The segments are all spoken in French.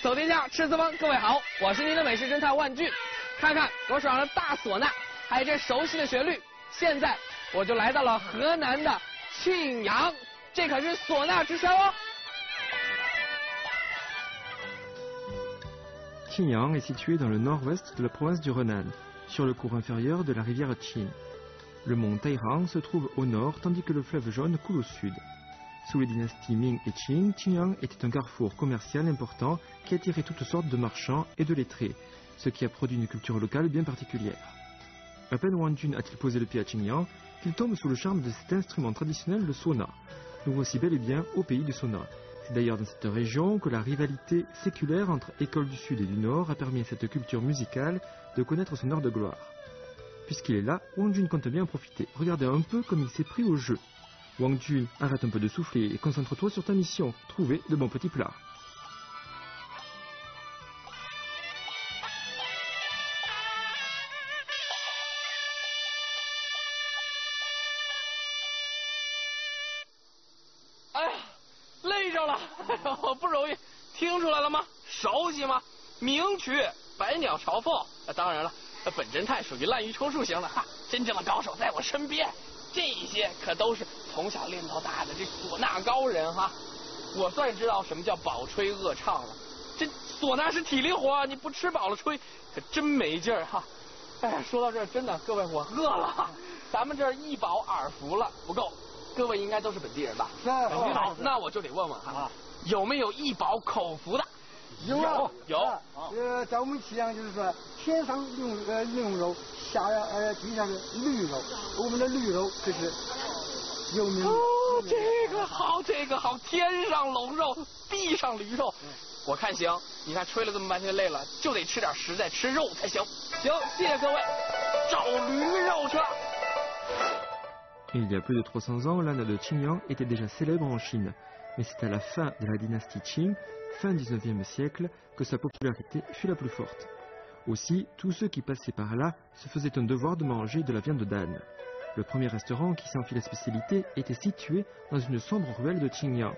走天下，吃四方。各位好，我是您的美食侦探万俊。看看我手上的大唢呐，还有这熟悉的旋律，现在我就来到了河南的庆阳，这可是唢呐之乡哦。Qingyang est situé dans le nord-ouest de la province du Henan, sur le cours inférieur de la rivière Qin. Le mont Tairang se trouve au nord tandis que le fleuve Jaune coule au sud. Sous les dynasties Ming et Qing, Qingyang était un carrefour commercial important qui attirait toutes sortes de marchands et de lettrés, ce qui a produit une culture locale bien particulière. À peine Wang Jun a-t-il posé le pied à Qingyang qu'il tombe sous le charme de cet instrument traditionnel, le sona. Nous voici bel et bien au pays du sona. C'est d'ailleurs dans cette région que la rivalité séculaire entre écoles du Sud et du Nord a permis à cette culture musicale de connaître son heure de gloire. Puisqu'il est là, Wang Jun compte bien en profiter. Regardez un peu comme il s'est pris au jeu. Wang Jun, arrête un peu de souffler et concentre-toi sur ta mission, trouver de bons petits plats.不容易，听出来了吗？熟悉吗？名曲《百鸟朝凤》。当然了，本侦探属于滥竽充数型的哈，真正的高手在我身边。这些可都是从小练到大的这唢呐高人哈。我算知道什么叫饱吹恶唱了。这唢呐是体力活，你不吃饱了吹，可真没劲儿哈。哎，说到这儿，真的，各位我饿了，咱们这儿一饱耳福了不够。各位应该都是本地人吧？是。好，那我就得问问哈，有没有一饱口福的？有。在我们祁阳就是说，天上龙肉，地上的驴肉，我们的驴肉可是有名的。哦，这个好，天上龙肉，地上驴肉。我看行，你看吹了这么半天累了，就得吃点实在，吃肉才行。行，谢谢各位，找驴肉去。Et il y a plus de 300 ans, l'âne de Qingyang était déjà célèbre en Chine. Mais c'est à la fin de la dynastie Qing, fin 19e siècle, que sa popularité fut la plus forte. Aussi, tous ceux qui passaient par là se faisaient un devoir de manger de la viande d'âne. Le premier restaurant qui s'en fit la spécialité était situé dans une sombre ruelle de Qingyang.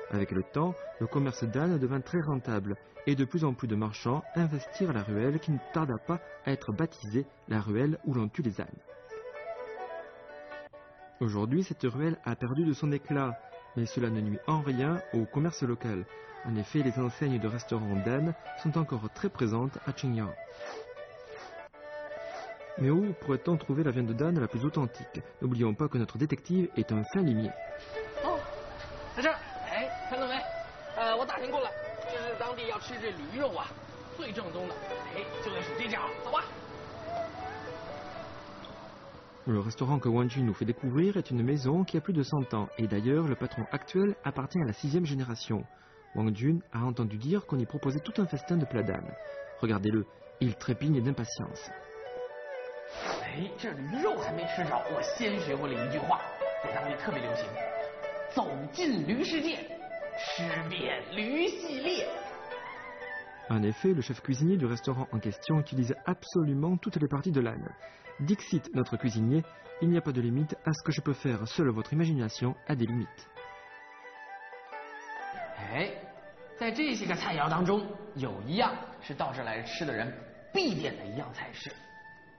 Avec le temps, le commerce d'âne devint très rentable et de plus en plus de marchands investirent la ruelle qui ne tarda pas à être baptisée la ruelle où l'on tue les ânes. Aujourd'hui, cette ruelle a perdu de son éclat, mais cela ne nuit en rien au commerce local. En effet, les enseignes de restaurants d'âne sont encore très présentes à Qingyang. Mais où pourrait-on trouver la viande d'âne la plus authentique? N'oublions pas que notre détective est un fin limier. 哦，在这儿，哎，看到没？我打听过了，这是当地要吃这驴肉啊，最正宗的，哎，就得数这家，走吧。 Le restaurant que Wang Jun nous fait découvrir est une maison qui a plus de 100 ans et d'ailleurs le patron actuel appartient à la 6e génération. Wang Jun a entendu dire qu'on y proposait tout un festin de plats d'âne. Regardez-le, il trépigne d'impatience. 哎，这驴肉还没吃着，我先学会了一句话，在当地特别流行：走进驴世界，吃遍驴系列。 En effet, le chef cuisinier du restaurant en question utilise absolument toutes les parties de l'âne. Dixit, notre cuisinier, il n'y a pas de limite à ce que je peux faire, seule votre imagination a des limites. 哎，在这些个菜肴当中，有一样是到这来吃的人必点的一样菜式，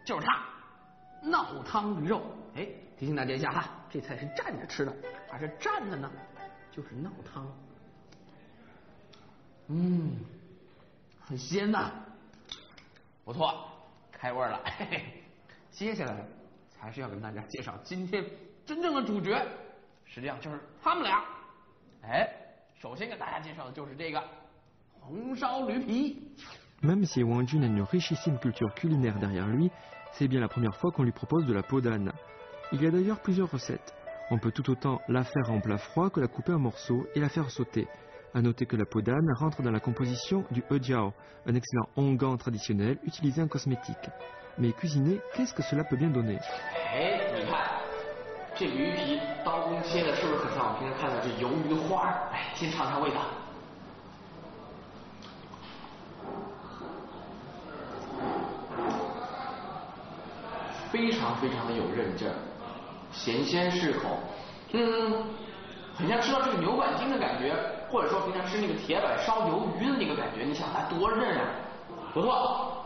就是它——闹汤驴肉。哎，提醒大家一下哈，这菜是站着吃的，而是站的呢，就是闹汤。很鲜呐，不错，开味了。嘿嘿，接下来才是要跟大家介绍今天真正的主角，实际上就是他们俩。哎，首先给大家介绍的就是这个红烧驴皮。Même si Wang Jun a une richissime culture culinaire derrière lui, c'est bien la première fois qu'on lui propose de la peau d'âne. Il y a d'ailleurs plusieurs recettes. On peut tout autant la faire en plat froid que la couper en morceaux et la faire sauter. À noter que la peau d'âne rentre dans la composition du hejiao, un excellent onguent traditionnel utilisé en cosmétique. Mais cuisiner, qu'est-ce que cela peut bien donner? 哎，你看，这驴皮刀工切的是不是很像我们平时看到这鱿鱼花？哎，先尝尝味道。非常非常的有韧劲儿，咸鲜适口，很像吃到这个牛板筋的感觉。或者说平常吃那个铁板烧鱿鱼的那个感觉，你想它多韧啊！不错，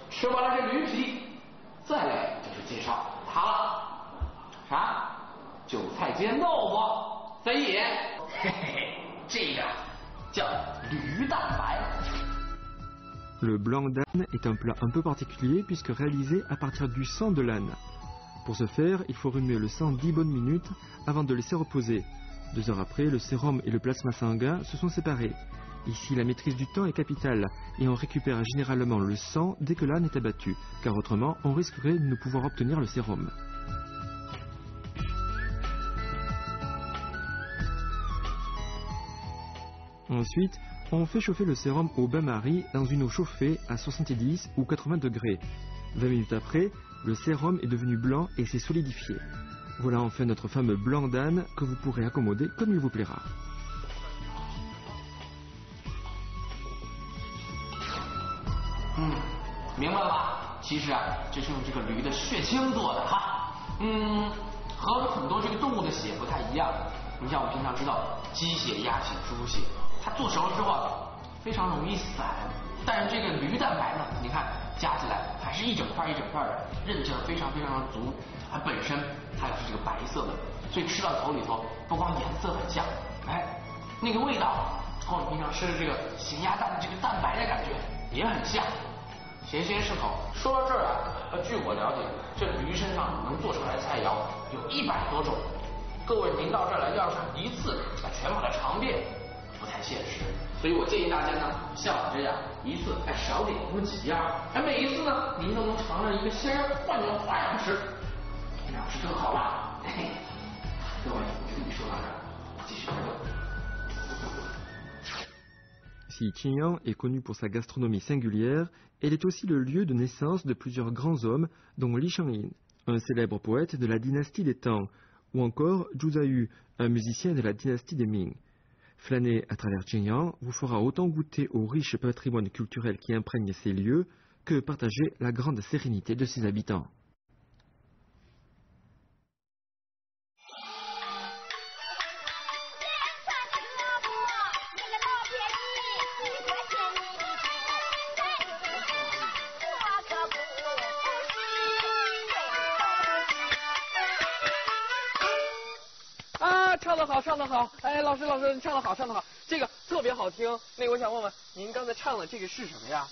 吃完了这驴皮，再来就是介绍它了。啥？韭菜煎豆腐，所以，嘿嘿，这个叫驴蛋白。Le blanc d'âne est un plat un peu particulier puisque réalisé à partir du sang de l'âne. Pour ce faire, il faut remuer le sang 10 bonnes minutes avant de laisser reposer. 2 heures après, le sérum et le plasma sanguin se sont séparés. Ici, la maîtrise du temps est capitale et on récupère généralement le sang dès que l'âne est abattu, car autrement, on risquerait de ne pouvoir obtenir le sérum. Ensuite, on fait chauffer le sérum au bain-marie dans une eau chauffée à 70 ou 80 degrés. 20 minutes après, le sérum est devenu blanc et s'est solidifié. Voilà enfin notre fameux blanc d'âne que vous pourrez accommoder comme il vous plaira. 明白了吧？其实啊，这是用这个驴的血清做的哈。和很多这个动物的血不太一样。你像我们平常知道鸡血、鸭血、猪血，它做熟了之后啊，非常容易散。但是这个驴蛋白呢，你看加起来还是一整块一整块的，韧劲儿非常非常的足。它本身它也是这个白色的，所以吃到口里头不光颜色很像，哎，那个味道和我们平常吃的这个咸鸭蛋的这个蛋白的感觉也很像。咸鲜适口。说到这儿啊，据我了解，这驴身上能做出来的菜肴有100多种。各位您到这儿来，要是一次全把它尝遍，不太现实。所以我建议大家呢，像我这样一次少点那么几样，每一次呢您都能尝着一个新儿，换种花样吃，那样是更好了。嘿嘿，各位，我跟你说到这儿，继续工作。Si Qingyang est connue pour sa gastronomie singulière, elle est aussi le lieu de naissance de plusieurs grands hommes, dont Li Shangyin, un célèbre poète de la dynastie des Tang, ou encore Zhu Zhayu, un musicien de la dynastie des Ming. Flâner à travers Qingyang vous fera autant goûter au riche patrimoine culturel qui imprègne ces lieux que partager la grande sérénité de ses habitants.啊，唱得好，唱得好！哎，老师，你唱得好，唱得好，这个特别好听。那个，我想问问，您刚才唱的这个是什么呀？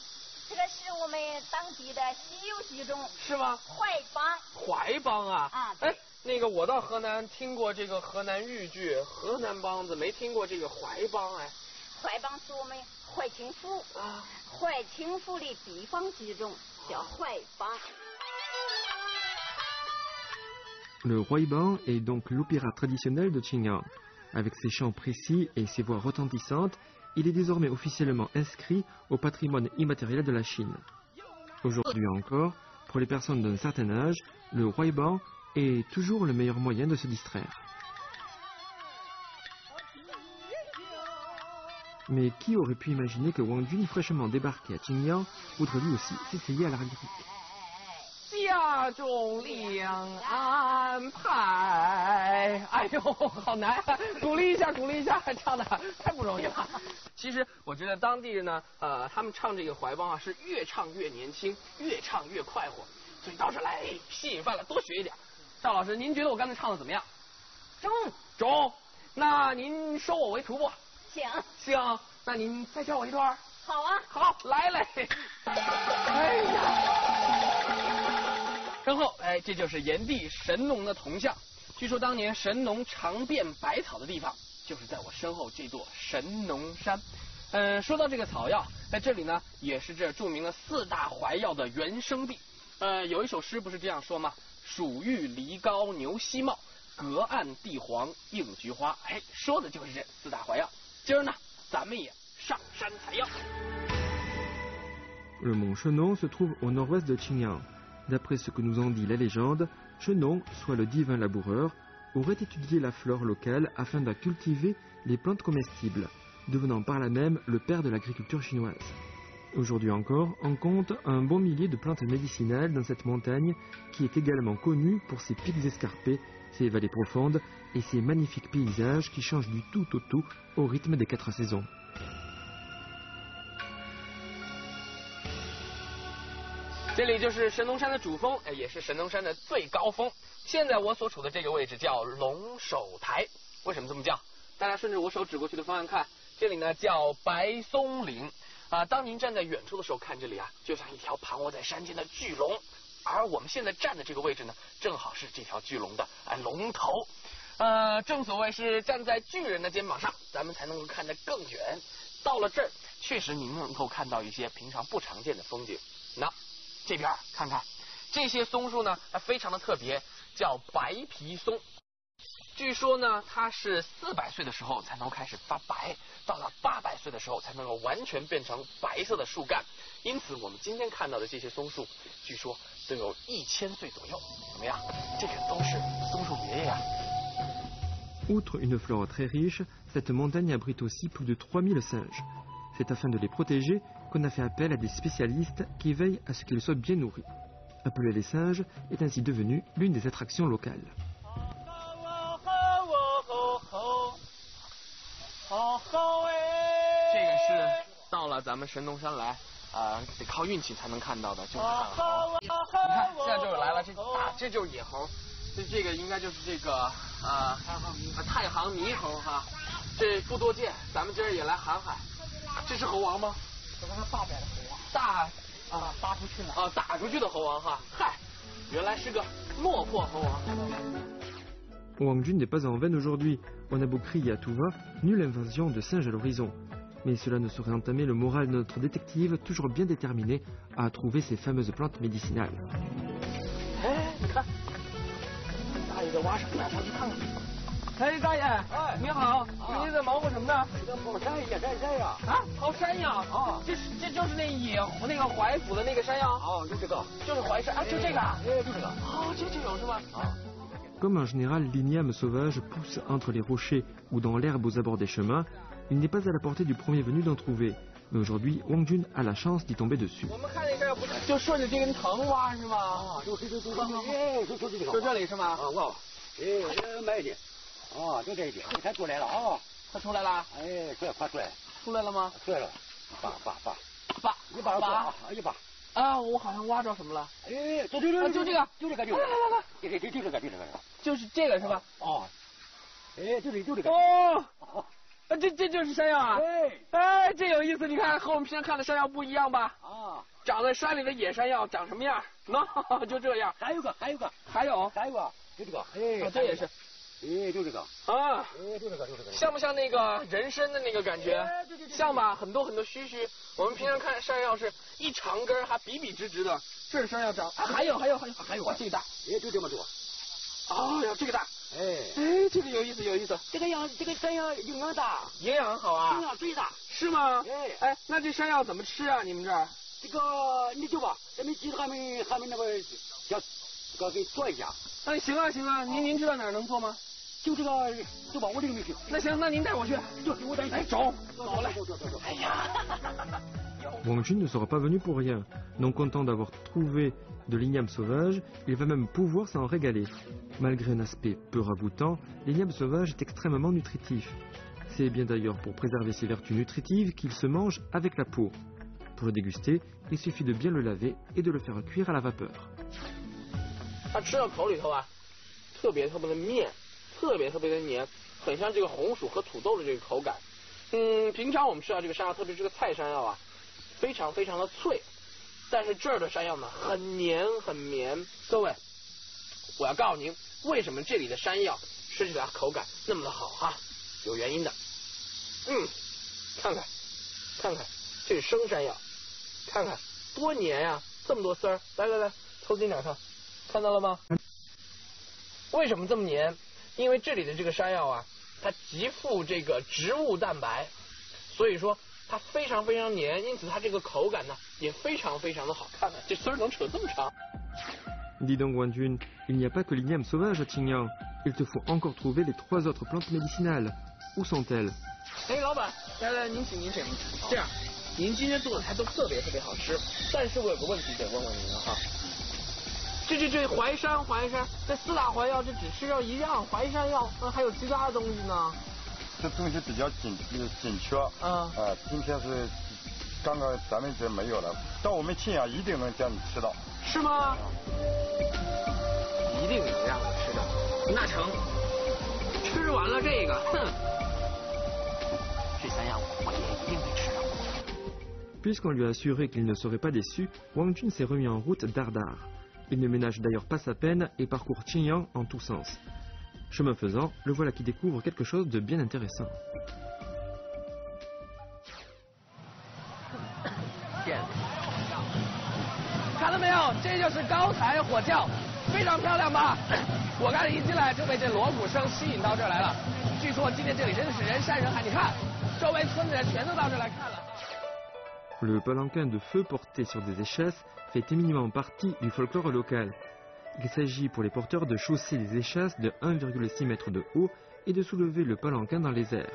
这个是我们当地的西游戏中，是吗？怀帮。怀帮啊！啊，哎，那个我到河南听过这个河南豫剧、河南梆子，没听过这个怀帮哎。怀帮是我们怀清府啊，怀清府的地方剧种叫怀帮。Le Huaibang est donc l'opéra traditionnel de Qingyang. Avec ses chants précis et ses voix retentissantes, il est désormais officiellement inscrit au patrimoine immatériel de la Chine. Aujourd'hui encore, pour les personnes d'un certain âge, le Huaibang est toujours le meilleur moyen de se distraire. Mais qui aurait pu imaginer que Wang Jun, fraîchement débarqué à Qingyang, voudrait lui aussi s'essayer à la lyrique? 家中两安排，哎呦，好难！鼓励一下，鼓励一下，唱的太不容易了。其实我觉得当地人呢，他们唱这个怀帮啊，是越唱越年轻，越唱越快活，所以到这来吸引饭了，多学一点。赵老师，您觉得我刚才唱的怎么样？中。那您收我为徒不？行。那您再教我一段。好啊。好，来。哎呀。身后，哎，这就是炎帝神农的铜像。据说当年神农尝遍百草的地方，就是在我身后这座神农山。说到这个草药，在这里呢，也是这著名的4大怀药的原生地。有一首诗不是这样说吗？蜀玉梨膏牛膝帽，隔岸地黄映菊花。哎，说的就是这4大怀药。今儿呢，咱们也上山采药。Le mont Chenong se trouve au nord-ouest de Qingyang. D'après ce que nous en dit la légende, Chenong, soit le divin laboureur, aurait étudié la flore locale afin de cultiver les plantes comestibles, devenant par là même le père de l'agriculture chinoise. Aujourd'hui encore, on compte un bon millier de plantes médicinales dans cette montagne qui est également connue pour ses pics escarpés, ses vallées profondes et ses magnifiques paysages qui changent du tout au tout au rythme des 4 saisons. 这里就是神农山的主峰，也是神农山的最高峰。现在我所处的这个位置叫龙首台，为什么这么叫？大家顺着我手指过去的方向看，这里呢叫白松岭。当您站在远处的时候看这里啊，就像一条盘卧在山间的巨龙，而我们现在站的这个位置呢，正好是这条巨龙的龙头。正所谓是站在巨人的肩膀上，咱们才能够看得更远。到了这儿，确实您能够看到一些平常不常见的风景。那这边看看，这些松树呢，非常的特别，叫白皮松。据说呢，它是400岁的时候才能开始发白，到了800岁的时候才能够完全变成白色的树干。因此，我们今天看到的这些松树，据说都有1000岁左右。怎么样？这个都是松树爷爷呀。Outre une flore très riche, cette montagne abrite aussi plus de 3000 singes. C'est afin de les protéger qu'on a fait appel à des spécialistes qui veillent à ce qu'ils soient bien nourris. Appeler les singes est ainsi devenu l'une des attractions locales. 这个是到了咱们神农山来得靠运气才能看到的，就是汉猴。你看，现在就是来了，这就是野猴，这个应该就是这个太行猕猴哈，这不多见，咱们今儿也来喊喊。这是猴王吗？这是大点的猴王，打出去了打出去的猴王哈，嗨，原来是个落魄猴王。Wang Jun n'est pas en veine aujourd'hui. On a beau crier à tout va, nulle invasion de singes à l'horizon. Mais cela ne saurait entamer le moral de notre détective, toujours bien déterminé à trouver ces fameuses plantes médicinales. 哎，你看，大爷在挖什么呢？上去看看。哎，大爷，你好，您在忙活什么呢？跑山野山呀！跑山药啊！这就是那个怀府的那个山药。就这个，就是怀山就这个。就这个。这有是吧？Comme en général l'igname sauvage pousse entre les rochers ou dans l'herbe aux abords des chemins, il n'est pas à la portée du premier venu d'en trouver. Mais aujourd'hui, Wang Jun a la chance d'y tomber dessus. 我们看那山药不是就顺着这根藤挖是吗？就这里是吗？挖，这埋的，就这一点，它出来了它出来了？快出来，出来了吗？出来了，拔，一把。我好像挖着什么了。就这个，就这个。来，就这个。就是这个是吧？就这个。这就是山药啊！这有意思，你看和我们平常看的山药不一样吧？长在山里的野山药长什么样？就这样。还有个，就这个。这也是。就这个。就这个。像不像那个人参的那个感觉？像吧，很多须须。我们平常看山药是一长根，还笔直的。这是山药长。还有，哇，这个大。就这么多。这个大。这个有意思。这个山药营养大，营养好啊。营养最大。是吗？那这山药怎么吃啊？你们这儿？这个你就吧，咱们记得还没那个小这个给做一下。行啊，您知道哪儿能做吗？就这个，就往我这个里去。那行，那您带我去。我带你。走来。哎呀。Wang Jun ne sera pas venu pour rien. Non content d'avoir trouvé de l'igname sauvage, il va même pouvoir s'en régaler. Malgré un aspect peu ragoûtant, l'igname sauvage est extrêmement nutritif. C'est bien d'ailleurs pour préserver ses vertus nutritives qu'il se mange avec la peau. Pour le déguster, il suffit de bien le laver et de le faire cuire à la vapeur. 它吃到口里头特别的面，特别的黏，很像这个红薯和土豆的这个口感。平常我们吃到这个山药，特别是这个菜山药非常的脆，但是这儿的山药呢很黏很绵。各位，我要告诉您，为什么这里的山药吃起来口感那么的好哈，有原因的。看看，这是生山药，看看多黏呀，这么多丝儿。来，抽筋点看，看到了吗？为什么这么黏？因为这里的这个山药它极富这个植物蛋白，所以说它非常黏，因此它这个口感呢也非常的好。看看这丝儿能扯这么长。Dis donc Wang Jun, il n'y a pas que l'igname sauvage à Qingyang. Il te faut encore trouver les 3 autres plantes médicinales. Où sont-elles? 老板，来，您请。这样，您今天做的菜都特别好吃，但是我有个问题得问问您了哈。这淮山，这4大淮药，这只吃上1样淮山药，那还有其他的东西呢？这东西比较紧缺。今天是刚刚咱们这没有了，到我们庆阳一定能叫你吃到。是吗？一定能让我吃到。那成，吃完了这个，哼，这3样我也一定得吃到。Puisqu'on lui a assuré qu'il ne serait pas déçu, Wang Jun s'est remis en route dardard. Il ne ménage d'ailleurs pas sa peine et parcourt Qinyang en tous sens. Chemin faisant, le voilà qui découvre quelque chose de bien intéressant. 看到没有，这就是高台火窖，非常漂亮吧？我刚才一进来就被这锣鼓声吸引到这儿来了。据说今天这里真的是人山人海，你看，周围村子人全都到这儿来看了。Le palanquin de feu porté sur des échasses fait éminemment partie du folklore local. Il s'agit pour les porteurs de chausser les échasses de 1,6 m de haut et de soulever le palanquin dans les airs.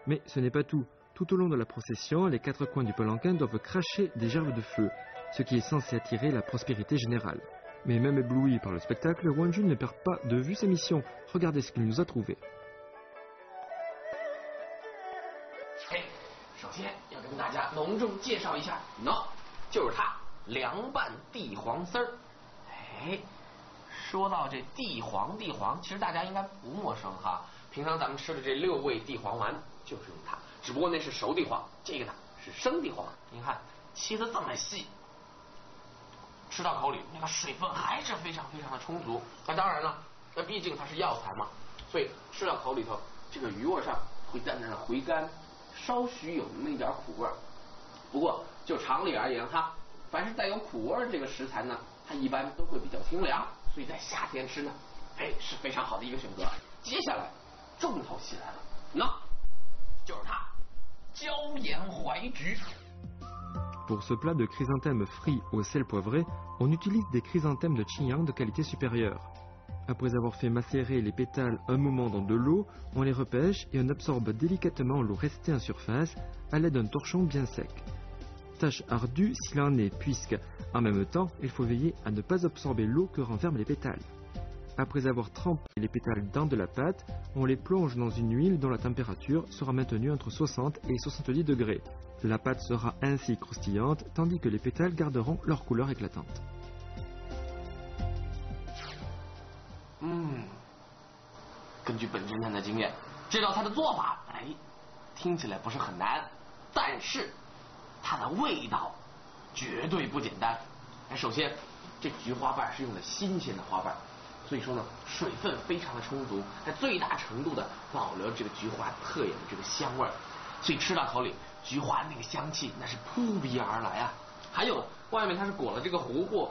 Mais ce n'est pas tout. Tout au long de la procession, les 4 coins du palanquin doivent cracher des gerbes de feu, ce qui est censé attirer la prospérité générale. Mais même ébloui par le spectacle, Wang Jun ne perd pas de vue sa mission. Regardez ce qu'il nous a trouvé. 首先要跟大家隆重介绍一下，就是它凉拌地黄丝儿。说到这地黄，其实大家应该不陌生哈。平常咱们吃的这6味地黄丸就是用它，只不过那是熟地黄，这个呢是生地黄。您看切得这么细，吃到口里那个水分还是非常的充足。那当然了，那毕竟它是药材嘛，所以吃到口里头，这个鱼味上会淡淡的回甘，稍许有那么一点苦味。不过就常理而言哈，凡是带有苦味这个食材呢，它一般都会比较清凉，所以在夏天吃呢，是非常好的一个选择。接下来重头戏来了，就是它椒盐淮菊。Pour ce plat de chrysanthèmes frits au sel poivré, on utilise des chrysanthèmes de Qinyang de qualité supérieure. Après avoir fait macérer les pétales un moment dans de l'eau, on les repêche et on absorbe délicatement l'eau restée en surface à l'aide d'un torchon bien sec. Tâche ardue s'il en est, puisque, en même temps, il faut veiller à ne pas absorber l'eau que renferment les pétales. Après avoir trempé les pétales dans de la pâte, on les plonge dans une huile dont la température sera maintenue entre 60 et 70 degrés. La pâte sera ainsi croustillante, tandis que les pétales garderont leur couleur éclatante. 根据本侦探的经验，这道菜的做法，听起来不是很难，但是它的味道绝对不简单。首先，这菊花瓣是用的新鲜的花瓣，所以说呢，水分非常的充足，在最大程度的保留这个菊花特有的这个香味儿，所以吃到口里，菊花那个香气那是扑鼻而来啊。还有外面它是裹了这个糊糊，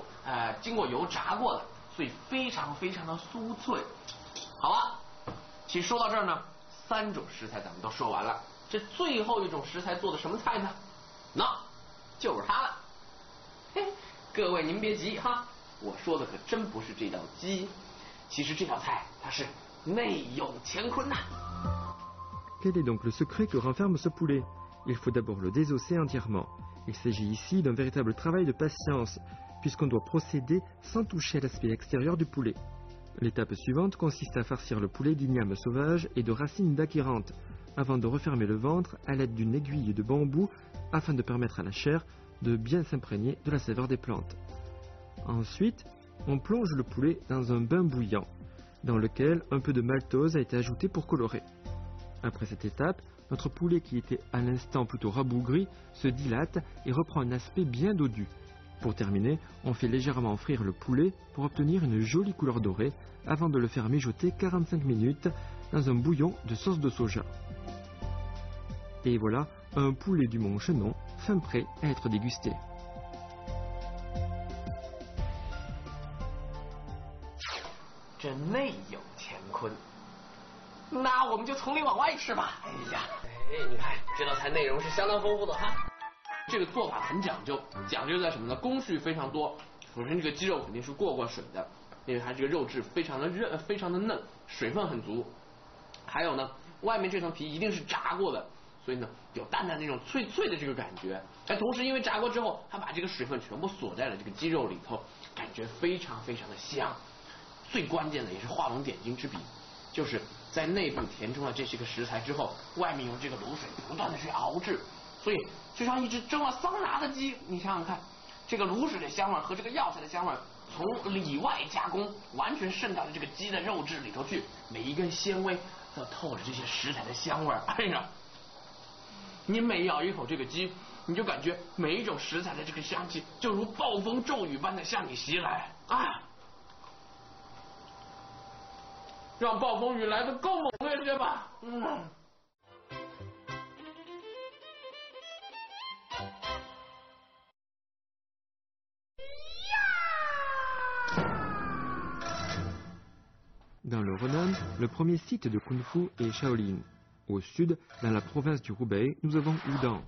经过油炸过的，所以非常的酥脆。好了，其实说到这儿呢，3种食材咱们都说完了，这最后一种食材做的什么菜呢？就是它了。各位您别急哈，我说的可真不是这道鸡，其实这道菜它是内有乾坤呐。Quel est donc le secret que renferme ce poulet? Il faut d'abord le désosser entièrement. Il s'agit ici d'un véritable travail de patience, puisqu'on doit procéder sans toucher à l'aspect extérieur du poulet. L'étape suivante consiste à farcir le poulet d'igname sauvage et de racines d'acquérante, avant de refermer le ventre à l'aide d'une aiguille de bambou afin de permettre à la chair de bien s'imprégner de la saveur des plantes. Ensuite, on plonge le poulet dans un bain bouillant, dans lequel un peu de maltose a été ajouté pour colorer. Après cette étape, notre poulet qui était à l'instant plutôt rabougri se dilate et reprend un aspect bien dodu. Pour terminer, on fait légèrement frire le poulet pour obtenir une jolie couleur dorée avant de le faire mijoter 45 minutes dans un bouillon de sauce de soja. Et voilà, un poulet du Mont Chenon, fin prêt à être dégusté. 这内有乾坤，那我们就从里往外吃吧。你看这道菜内容是相当丰富的哈。这个做法很讲究，讲究在什么呢？工序非常多。首先这个鸡肉肯定是过水的，因为它这个肉质非常的嫩，水分很足。还有呢，外面这层皮一定是炸过的，所以呢有淡淡那种脆脆的这个感觉。但同时因为炸过之后，它把这个水分全部锁在了这个鸡肉里头，感觉非常非常的香。最关键的也是画龙点睛之笔，就是在内部填充了这些个食材之后，外面用这个卤水不断的去熬制，所以就像一只蒸了桑拿的鸡。你想想看，这个卤水的香味和这个药材的香味从里外加工，完全渗到了这个鸡的肉质里头去，每一根纤维都透着这些食材的香味。哎呀，你每咬一口这个鸡，你就感觉每一种食材的这个香气就如暴风骤雨般的向你袭来啊！让暴风雨来得更猛烈些吧。Dans le Henan, le premier site de Kung Fu est Shaolin. Au sud, dans la province du Hubei, nous avons Wudang.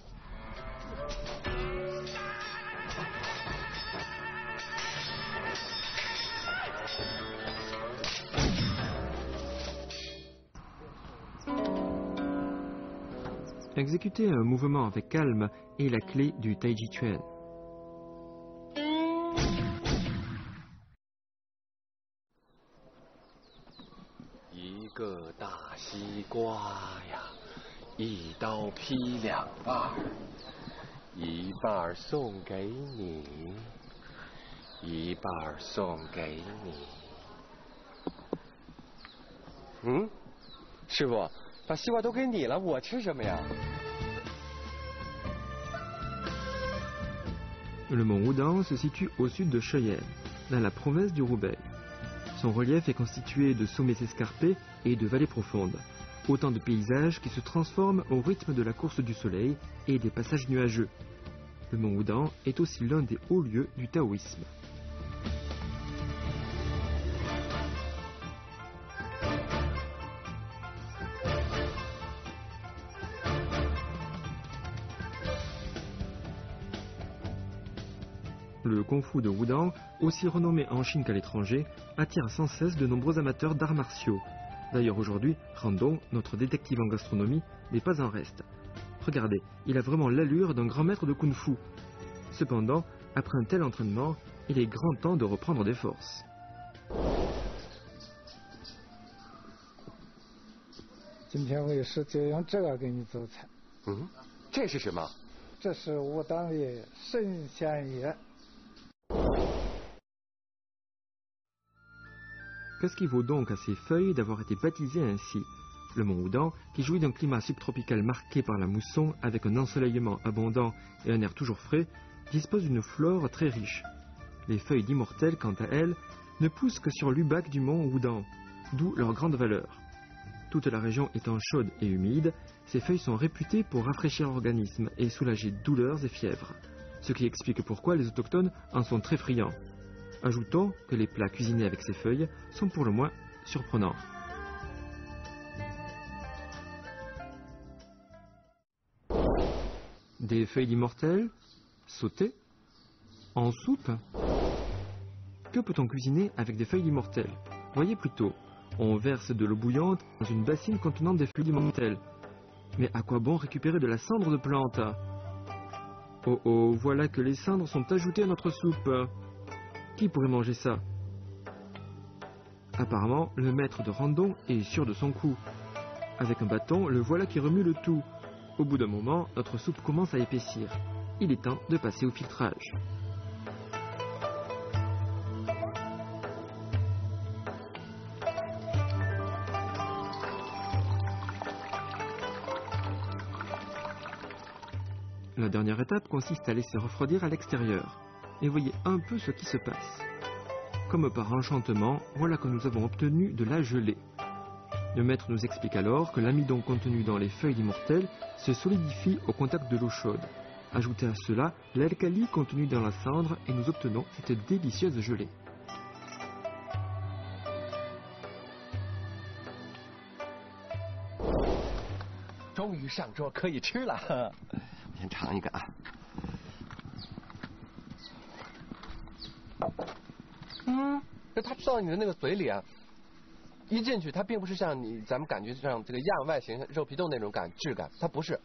Exécuter un mouvement avec calme est la clé du Tai Chi Chuan. 一个大西瓜呀，一刀劈两半，一半送给你，一半送给你。嗯，师傅，把西瓜都给你了，我吃什么呀？ Le mont Wudang se situe au sud de Cheyenne, dans la province du Hubei. Son relief est constitué de sommets escarpés et de vallées profondes. Autant de paysages qui se transforment au rythme de la course du soleil et des passages nuageux. Le mont Wudang est aussi l'un des hauts lieux du taoïsme. Le Kung Fu de Wudang, aussi renommé en Chine qu'à l'étranger, attire sans cesse de nombreux amateurs d'arts martiaux. D'ailleurs aujourd'hui, Randong, notre détective en gastronomie, n'est pas en reste. Regardez, il a vraiment l'allure d'un grand maître de Kung Fu. Cependant, après un tel entraînement, il est grand temps de reprendre des forces. 今天为师就用这个给你做菜。嗯，这是什么？这是武当的圣仙叶。 Qu'est-ce qui vaut donc à ces feuilles d'avoir été baptisées ainsi? Le mont Wudang, qui jouit d'un climat subtropical marqué par la mousson, avec un ensoleillement abondant et un air toujours frais, dispose d'une flore très riche. Les feuilles d'immortelles, quant à elles, ne poussent que sur l'ubac du mont Wudang, d'où leur grande valeur. Toute la région étant chaude et humide, ces feuilles sont réputées pour rafraîchir l'organisme et soulager douleurs et fièvres, ce qui explique pourquoi les autochtones en sont très friands. Ajoutons que les plats cuisinés avec ces feuilles sont pour le moins surprenants. Des feuilles d'immortelles, sautées, en soupe. Que peut-on cuisiner avec des feuilles d'immortelles? Voyez plutôt, on verse de l'eau bouillante dans une bassine contenant des feuilles d'immortelles. Mais à quoi bon récupérer de la cendre de plante? Oh oh, voilà que les cendres sont ajoutées à notre soupe. Qui pourrait manger ça? Apparemment, le maître de Randong est sûr de son coup. Avec un bâton, le voilà qui remue le tout. Au bout d'un moment, notre soupe commence à épaissir. Il est temps de passer au filtrage. La dernière étape consiste à laisser refroidir à l'extérieur. Et voyez un peu ce qui se passe. Comme par enchantement, voilà que nous avons obtenu de la gelée. Le maître nous explique alors que l'amidon contenu dans les feuilles d'immortelles se solidifie au contact de l'eau chaude. Ajoutez à cela l'alcali contenu dans la cendre et nous obtenons cette délicieuse gelée. Mm. 它到你的那个嘴里啊，一进去它并不是像咱们感觉上这个亚外形肉皮冻那种质感，它不是，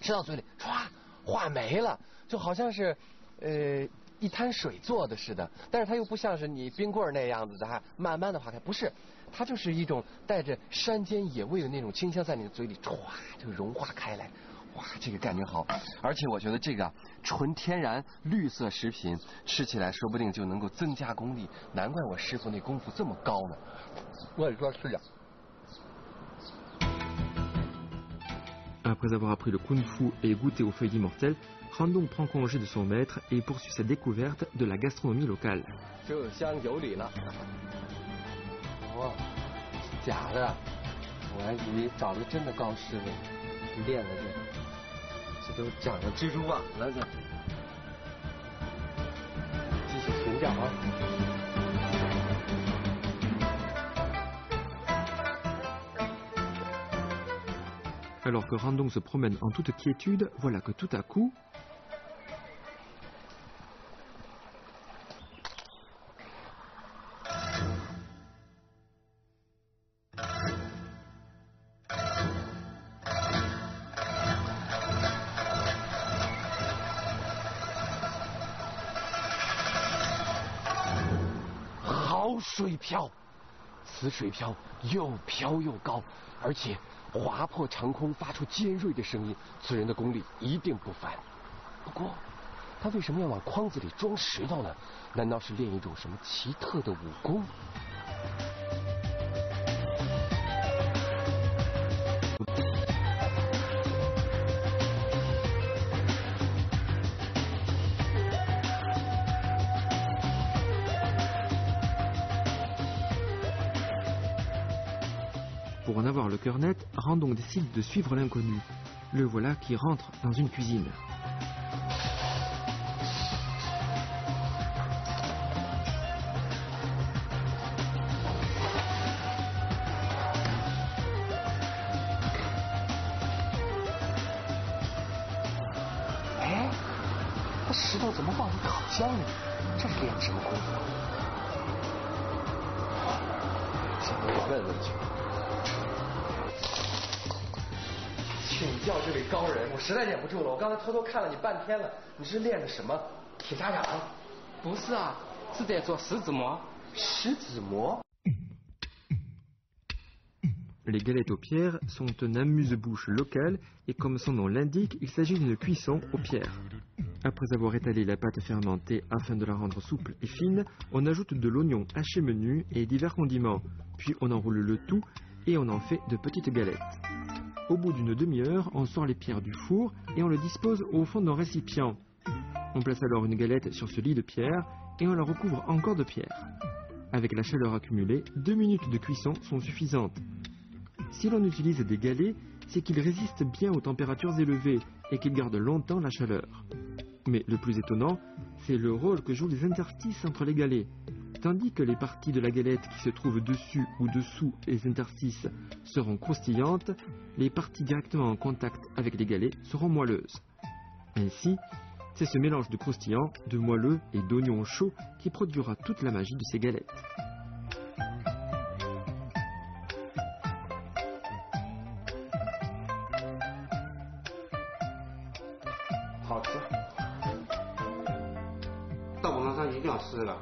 吃到嘴里唰化没了，就好像是一滩水做的似的，但是它又不像是你冰棍那样子的哈，慢慢的化开，不是，它就是一种带着山间野味的那种清香，在你的嘴里唰就融化开来，哇，这个感觉好。而且我觉得这个纯天然绿色食品吃起来说不定就能够增加功力，难怪我师傅那功夫这么高呢。我也说是啊。Après avoir appris le kung-fu et goûté aux feuilles d'immortel, Randong prend congé de son maître et poursuit sa découverte de la gastronomie locale. 这厢有礼了。哦，假的，我还以为找了真的高师傅，练了这都长了蜘蛛网了这。继续寻找啊。Alors que Randong se promène en toute quiétude, voilà que tout à coup...好水漂，此水漂又飘又高，而且划破长空，发出尖锐的声音。此人的功力一定不凡。不过，他为什么要往筐子里装石头呢？难道是练一种什么奇特的武功？Pour en avoir le cœur net, Randong décide de suivre l'inconnu. Le voilà qui rentre dans une cuisine. Eh, 这石头怎么放进烤箱里？这是练什么功夫？先问问去。请教这位高人，我实在忍不住了。我刚才偷偷看了你半天了，你是练的什么？铁砂掌？不是啊，是在做石子馍。石子馍。Les galettes aux pierres sont un amuse-bouche local et comme son nom l'indique, il s'agit d'une cuisson aux pierres. Après avoir étalé la pâte fermentée afin de la rendre souple et fine, on ajoute de l'oignon haché menu et divers condiments, puis on enroule le tout et on en fait de petites galettes. Au bout d'une demi-heure, on sort les pierres du four et on le dispose au fond d'un récipient. On place alors une galette sur ce lit de pierre et on la recouvre encore de pierre. Avec la chaleur accumulée, 2 minutes de cuisson sont suffisantes. Si l'on utilise des galets, c'est qu'ils résistent bien aux températures élevées et qu'ils gardent longtemps la chaleur. Mais le plus étonnant, c'est le rôle que jouent les interstices entre les galets. Tandis que les parties de la galette qui se trouvent dessus ou dessous les interstices seront croustillantes, les parties directement en contact avec les galets seront moelleuses. Ainsi, c'est ce mélange de croustillant, de moelleux et d'oignons chauds qui produira toute la magie de ces galettes. 好吃，到网上一定要试了。